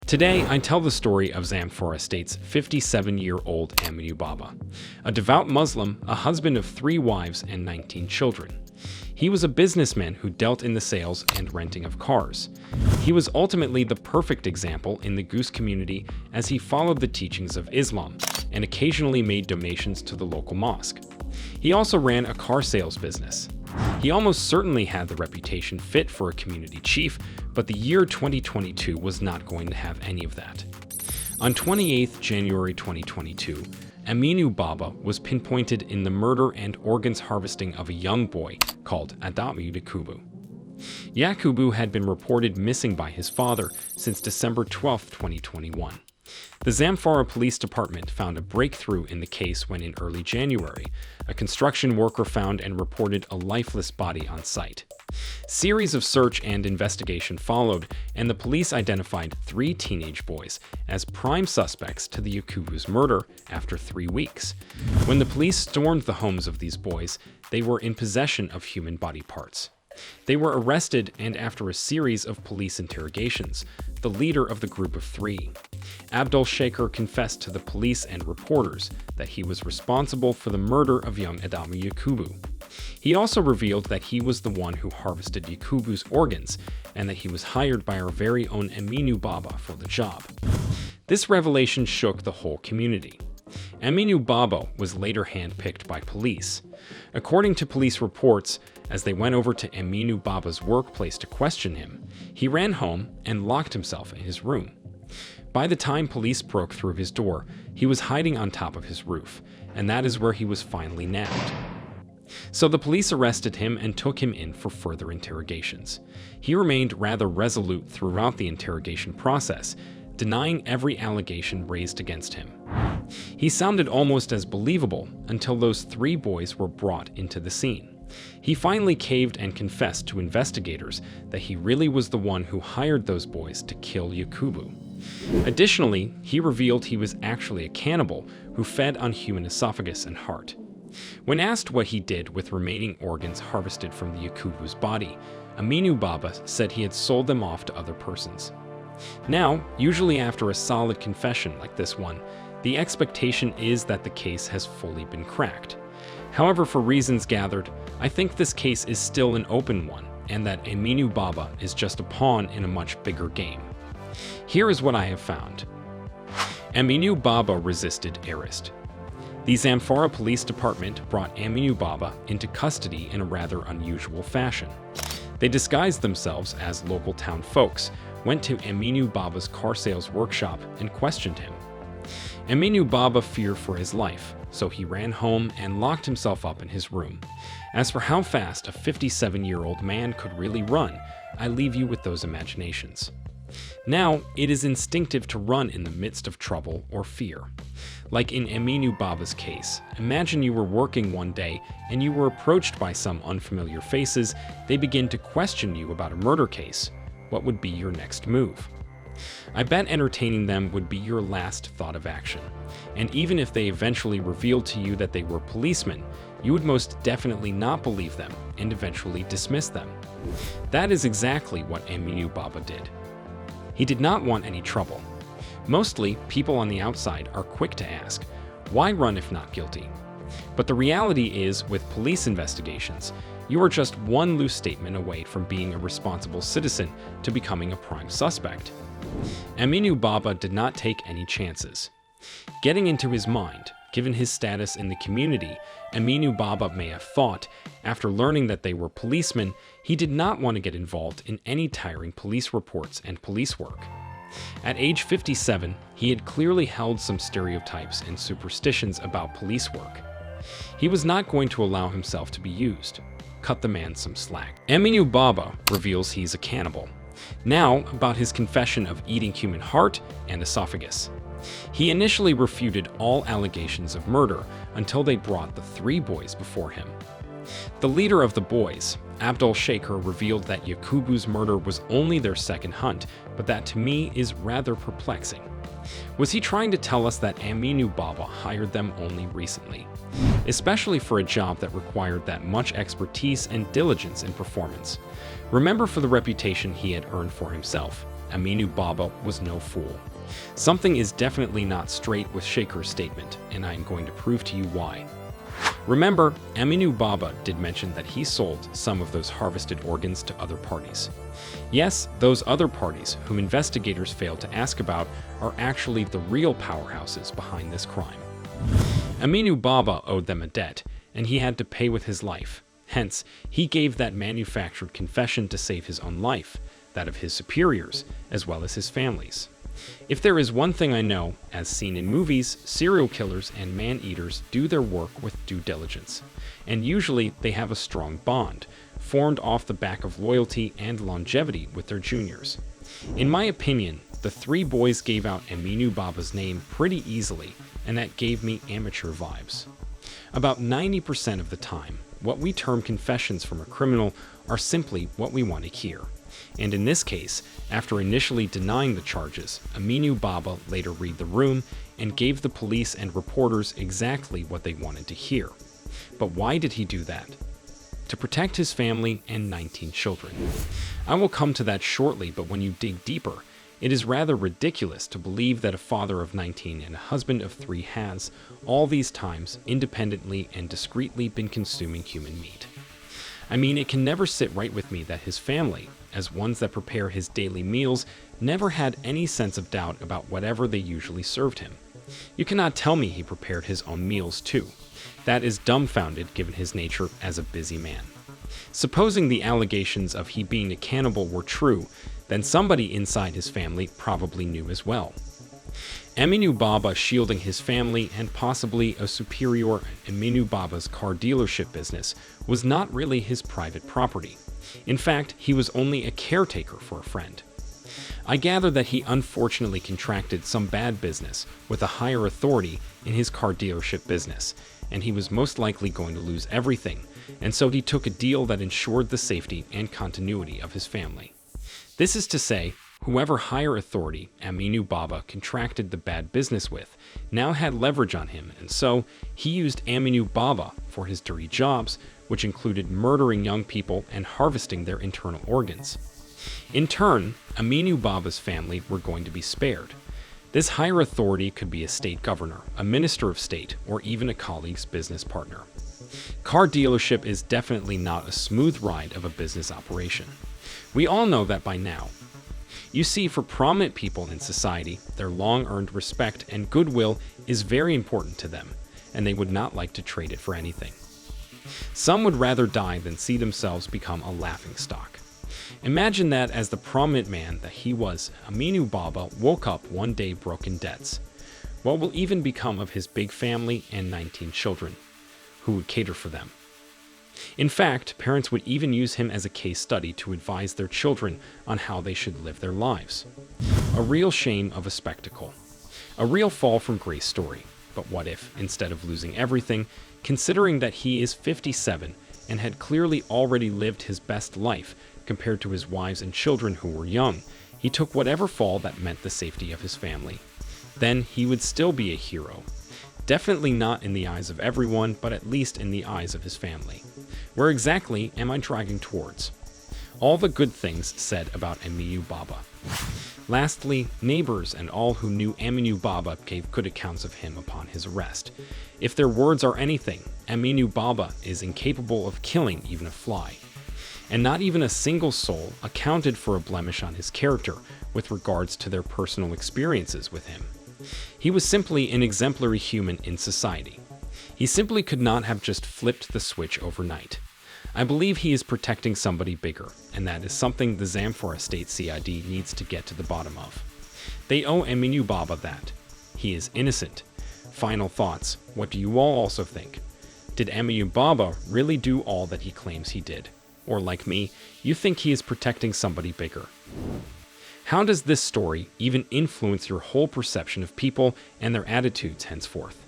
Today, I tell the story of Zamfara State's 57-year-old Aminu Baba, a devout Muslim, a husband of 3 wives and 19 children. He was a businessman who dealt in the sales and renting of cars. He was ultimately the perfect example in the Goose community as he followed the teachings of Islam and occasionally made donations to the local mosque. He also ran a car sales business. He almost certainly had the reputation fit for a community chief, but the year 2022 was not going to have any of that. On 28 January 2022, Aminu Baba was pinpointed in the murder and organs harvesting of a young boy called Adamu Yakubu. Yakubu had been reported missing by his father since December 12, 2021. The Zamfara Police Department found a breakthrough in the case when in early January, a construction worker found and reported a lifeless body on site. Series of search and investigation followed, and the police identified 3 teenage boys as prime suspects to the Yakubu's murder after 3 weeks. When the police stormed the homes of these boys, they were in possession of human body parts. They were arrested, and after a series of police interrogations, the leader of the group of 3, Abdul Shaker, confessed to the police and reporters that he was responsible for the murder of young Adamu Yakubu. He also revealed that he was the one who harvested Yakubu's organs and that he was hired by our very own Aminu Baba for the job. This revelation shook the whole community. Aminu Baba was later handpicked by police. According to police reports, as they went over to Aminu Baba's workplace to question him, he ran home and locked himself in his room. By the time police broke through his door, he was hiding on top of his roof, and that is where he was finally nabbed. So the police arrested him and took him in for further interrogations. He remained rather resolute throughout the interrogation process, denying every allegation raised against him. He sounded almost as believable until those 3 boys were brought into the scene. He finally caved and confessed to investigators that he really was the one who hired those boys to kill Yakubu. Additionally, he revealed he was actually a cannibal who fed on human esophagus and heart. When asked what he did with remaining organs harvested from the Yakubu's body, Aminu Baba said he had sold them off to other persons. Now, usually after a solid confession like this one, the expectation is that the case has fully been cracked. However, for reasons gathered, I think this case is still an open one, and that Aminu Baba is just a pawn in a much bigger game. Here is what I have found. Aminu Baba resisted arrest. The Zamfara Police Department brought Aminu Baba into custody in a rather unusual fashion. They disguised themselves as local town folks, went to Aminu Baba's car sales workshop, and questioned him. Aminu Baba feared for his life, so he ran home and locked himself up in his room. As for how fast a 57-year-old man could really run, I leave you with those imaginations. Now, it is instinctive to run in the midst of trouble or fear. Like in Aminu Baba's case, imagine you were working one day and you were approached by some unfamiliar faces. They begin to question you about a murder case. What would be your next move? I bet entertaining them would be your last thought of action. And even if they eventually revealed to you that they were policemen, you would most definitely not believe them and eventually dismiss them. That is exactly what Aminu Baba did. He did not want any trouble. Mostly, people on the outside are quick to ask, why run if not guilty? But the reality is, with police investigations, you are just one loose statement away from being a responsible citizen to becoming a prime suspect. Aminu Baba did not take any chances. Getting into his mind, given his status in the community, Aminu Baba may have thought, after learning that they were policemen, he did not want to get involved in any tiring police reports and police work. At age 57, he had clearly held some stereotypes and superstitions about police work. He was not going to allow himself to be used. Cut the man some slack. Aminu Baba reveals he's a cannibal. Now, about his confession of eating human heart and esophagus. He initially refuted all allegations of murder until they brought the 3 boys before him. The leader of the boys, Abdul Shaker, revealed that Yakubu's murder was only their second hunt, but that to me is rather perplexing. Was he trying to tell us that Aminu Baba hired them only recently, especially for a job that required that much expertise and diligence in performance? Remember, for the reputation he had earned for himself, Aminu Baba was no fool. Something is definitely not straight with Shaker's statement, and I am going to prove to you why. Remember, Aminu Baba did mention that he sold some of those harvested organs to other parties. Yes, those other parties, whom investigators failed to ask about, are actually the real powerhouses behind this crime. Aminu Baba owed them a debt, and he had to pay with his life. Hence, he gave that manufactured confession to save his own life, that of his superiors, as well as his family's. If there is one thing I know, as seen in movies, serial killers and man-eaters do their work with due diligence, and usually they have a strong bond, formed off the back of loyalty and longevity with their juniors. In my opinion, the three boys gave out Aminu Baba's name pretty easily, and that gave me amateur vibes. About 90% of the time, what we term confessions from a criminal are simply what we want to hear. And in this case, after initially denying the charges, Aminu Baba later read the room and gave the police and reporters exactly what they wanted to hear. But why did he do that? To protect his family and 19 children. I will come to that shortly, but when you dig deeper, it is rather ridiculous to believe that a father of 19 and a husband of 3 has, all these times, independently and discreetly been consuming human meat. I mean, it can never sit right with me that his family, as ones that prepare his daily meals, never had any sense of doubt about whatever they usually served him. You cannot tell me he prepared his own meals too. That is dumbfounded given his nature as a busy man. Supposing the allegations of he being a cannibal were true, then somebody inside his family probably knew as well. Aminu Baba shielding his family and possibly a superior Aminu Baba's car dealership business was not really his private property. In fact, he was only a caretaker for a friend. I gather that he unfortunately contracted some bad business with a higher authority in his car dealership business, and he was most likely going to lose everything, and so he took a deal that ensured the safety and continuity of his family. This is to say, whoever higher authority Aminu Baba contracted the bad business with now had leverage on him, and so he used Aminu Baba for his dirty jobs, which included murdering young people and harvesting their internal organs. In turn, Aminu Baba's family were going to be spared. This higher authority could be a state governor, a minister of state, or even a colleague's business partner. Car dealership is definitely not a smooth ride of a business operation. We all know that by now. You see, for prominent people in society, their long-earned respect and goodwill is very important to them, and they would not like to trade it for anything. Some would rather die than see themselves become a laughingstock. Imagine that as the prominent man that he was, Aminu Baba woke up one day broke in debts. What will even become of his big family and 19 children? Who would cater for them? In fact, parents would even use him as a case study to advise their children on how they should live their lives. A real shame of a spectacle. A real fall from grace story. But what if, instead of losing everything, considering that he is 57 and had clearly already lived his best life compared to his wives and children who were young, he took whatever fall that meant the safety of his family? Then he would still be a hero. Definitely not in the eyes of everyone, but at least in the eyes of his family. Where exactly am I dragging towards? All the good things said about Aminu Baba. Lastly, neighbors and all who knew Aminu Baba gave good accounts of him upon his arrest. If their words are anything, Aminu Baba is incapable of killing even a fly. And not even a single soul accounted for a blemish on his character with regards to their personal experiences with him. He was simply an exemplary human in society. He simply could not have just flipped the switch overnight. I believe he is protecting somebody bigger, and that is something the Zamfara State CID needs to get to the bottom of. They owe Aminu Baba that. He is innocent. Final thoughts. What do you all also think? Did Aminu Baba really do all that he claims he did? Or like me, you think he is protecting somebody bigger? How does this story even influence your whole perception of people and their attitudes henceforth?